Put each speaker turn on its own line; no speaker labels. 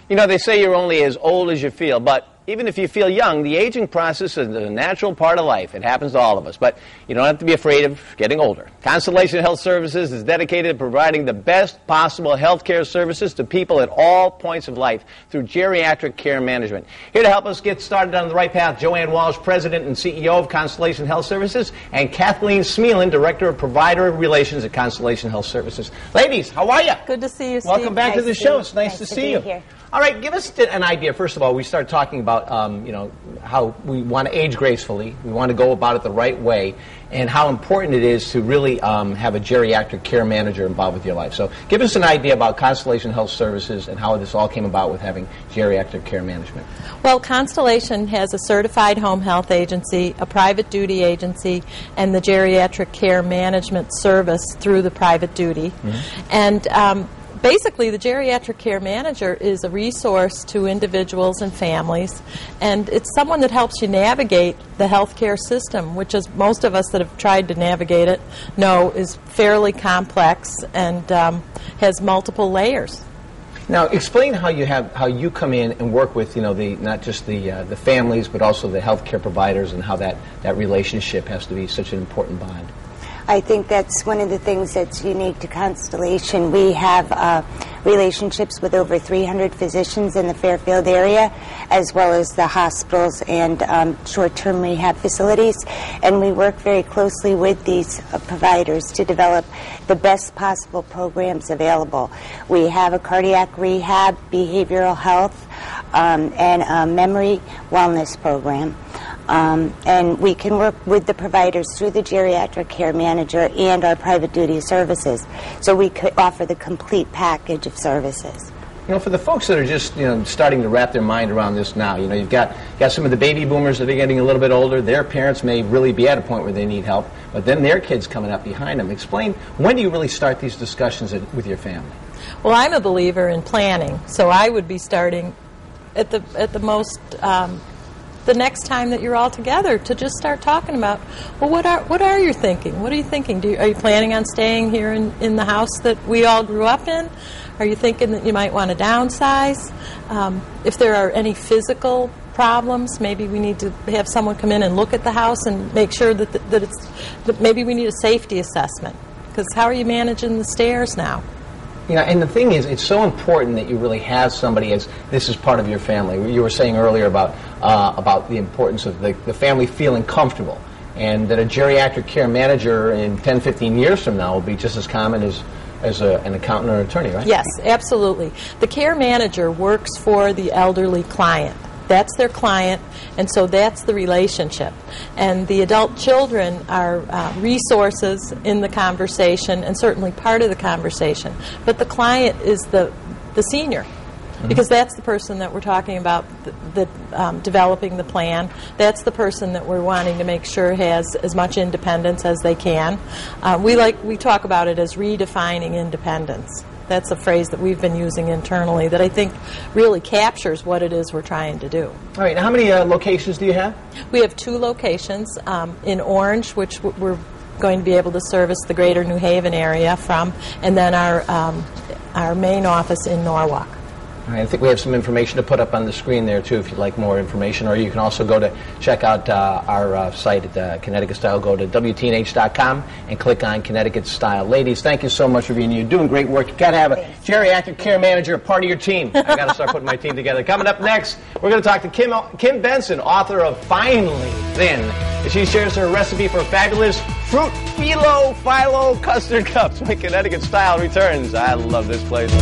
You know, they say you're only as old as you feel, but even if you feel young, the aging process is a natural part of life. It happens to all of us, but you don't have to be afraid of getting older. Constellation Health Services is dedicated to providing the best possible health care services to people at all points of life through geriatric care management. Here to help us get started on the right path, Joanne Walsh, President and CEO of Constellation Health Services, and Kathleen Smealin, Director of Provider Relations at Constellation Health Services. Ladies, how are you?
Good to see you, Steve.
Welcome back to the show. It's nice to see you.
Here.
All right, give us an idea. First of all, we started talking about, how we want to age gracefully. We want to go about it the right way, and how important it is to really have a geriatric care manager involved with your life. So give us an idea about Constellation Health Services and how this all came about with having geriatric care management.
Well, Constellation has a certified home health agency, a private duty agency, and the geriatric care management service through the private duty. Mm-hmm. And basically, the geriatric care manager is a resource to individuals and families, and it's someone that helps you navigate the healthcare system, which, as most of us that have tried to navigate it know, is fairly complex and has multiple layers.
Now, explain how you come in and work with not just the families, but also the healthcare providers, and how that relationship has to be such an important bond.
I think that's one of the things that's unique to Constellation. We have relationships with over 300 physicians in the Fairfield area, as well as the hospitals and short-term rehab facilities. And we work very closely with these providers to develop the best possible programs available. We have a cardiac rehab, behavioral health, and a memory wellness program. And we can work with the providers through the geriatric care manager and our private duty services. So we could offer the complete package of services.
You know, for the folks that are just starting to wrap their mind around this now, you've got some of the baby boomers that are getting a little bit older. Their parents may really be at a point where they need help, but then their kids coming up behind them. Explain, when do you really start these discussions with your family?
Well, I'm a believer in planning, so I would be starting at the most. The next time that you're all together, to just start talking about, well, what are you thinking? What are you thinking? Are you planning on staying here in the house that we all grew up in? Are you thinking that you might want to downsize? If there are any physical problems, maybe we need to have someone come in and look at the house and make sure that maybe we need a safety assessment, because how are you managing the stairs now?
And the thing is, it's so important that you really have somebody as this is part of your family. You were saying earlier about the importance of the family feeling comfortable, and that a geriatric care manager in 10, 15 years from now will be just as common as an accountant or attorney, right?
Yes, absolutely. The care manager works for the elderly client. That's their client, and so that's the relationship. And the adult children are resources in the conversation, and certainly part of the conversation. But the client is the senior, mm-hmm. because that's the person that we're talking about developing the plan. That's the person that we're wanting to make sure has as much independence as they can. We talk about it as redefining independence. That's a phrase that we've been using internally that I think really captures what it is we're trying to do.
All right. Now, how many locations do you have?
We have 2 locations in Orange, which we're going to be able to service the greater New Haven area from, and then our main office in Norwalk.
All right, I think we have some information to put up on the screen there, too, if you'd like more information. Or you can also go to check out our site at Connecticut Style. Go to WTNH.com and click on Connecticut Style. Ladies, thank you so much for being here. You're doing great work. You've got to have a geriatric care manager, a part of your team. I've got to start putting my team together. Coming up next, we're going to talk to Kim Benson, author of Finally Thin. And she shares her recipe for fabulous fruit phyllo custard cups when Connecticut Style returns. I love this place.